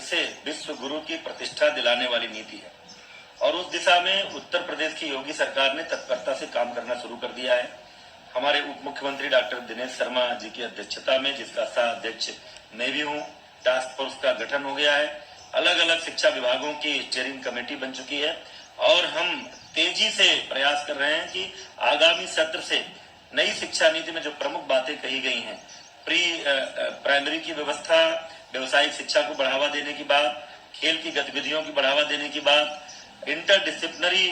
से विश्व गुरु की प्रतिष्ठा दिलाने वाली नीति है और उस दिशा में उत्तर प्रदेश की योगी सरकार ने तत्परता से काम करना शुरू कर दिया है। हमारे उप मुख्यमंत्री डॉक्टर दिनेश शर्मा जी की अध्यक्षता में, जिसका सह अध्यक्ष मैं भी हूँ, टास्क फोर्स का गठन हो गया है। अलग अलग शिक्षा विभागों की स्टीयरिंग कमेटी बन चुकी है और हम तेजी से प्रयास कर रहे हैं कि आगामी सत्र से नई शिक्षा नीति में जो प्रमुख बातें कही गई हैं, प्री प्राइमरी की व्यवस्था, व्यवसायिक शिक्षा को बढ़ावा देने की बात, खेल की गतिविधियों की बढ़ावा देने की बात, इंटरडिसिप्लिनरी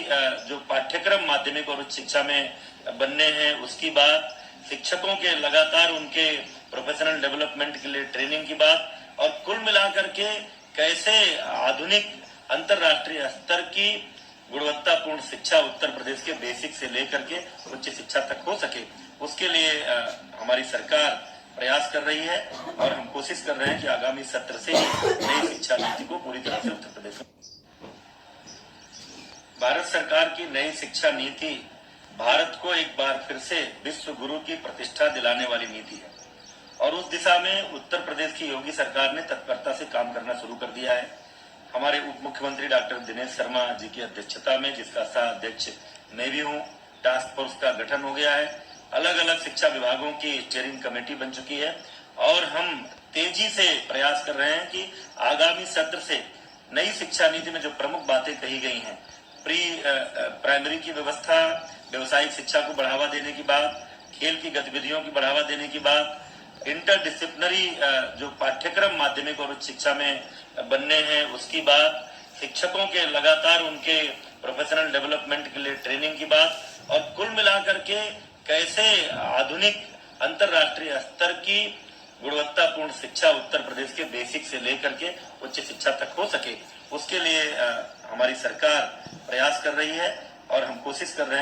जो पाठ्यक्रम माध्यमिक और उच्च शिक्षा में बनने हैं उसकी बात, शिक्षकों के लगातार उनके प्रोफेशनल डेवलपमेंट के लिए ट्रेनिंग की बात, और कुल मिलाकर के कैसे आधुनिक अंतर्राष्ट्रीय स्तर की गुणवत्तापूर्ण शिक्षा उत्तर प्रदेश के बेसिक से लेकर के उच्च शिक्षा तक हो सके, उसके लिए हमारी सरकार प्रयास कर रही है और हम कोशिश कर रहे हैं कि आगामी सत्र से नई शिक्षा नीति को पूरी तरह से उत्तर प्रदेश में। भारत सरकार की नई शिक्षा नीति भारत को एक बार फिर से विश्व गुरु की प्रतिष्ठा दिलाने वाली नीति है और उस दिशा में उत्तर प्रदेश की योगी सरकार ने तत्परता से काम करना शुरू कर दिया है। हमारे उप मुख्यमंत्री डॉक्टर दिनेश शर्मा जी की अध्यक्षता में, जिसका सह अध्यक्ष मैं भी हूँ, टास्क फोर्स का गठन हो गया है। अलग अलग शिक्षा विभागों की स्टीयरिंग कमेटी बन चुकी है और हम तेजी से प्रयास कर रहे हैं कि आगामी सत्र से नई शिक्षा नीति में जो प्रमुख बातें कही गई हैं, प्री प्राइमरी की व्यवस्था, व्यवसायिक शिक्षा को बढ़ावा देने की बात, खेल की गतिविधियों की बढ़ावा देने की बात, इंटरडिसिप्लिनरी जो पाठ्यक्रम माध्यमिक और उच्च शिक्षा में बनने हैं उसकी बात, शिक्षकों के लगातार उनके प्रोफेशनल डेवलपमेंट के लिए ट्रेनिंग की बात, और कुल मिलाकर के कैसे आधुनिक अंतर्राष्ट्रीय स्तर की गुणवत्तापूर्ण शिक्षा उत्तर प्रदेश के बेसिक से लेकर के उच्च शिक्षा तक हो सके, उसके लिए हमारी सरकार प्रयास कर रही है और हम कोशिश कर रहे हैं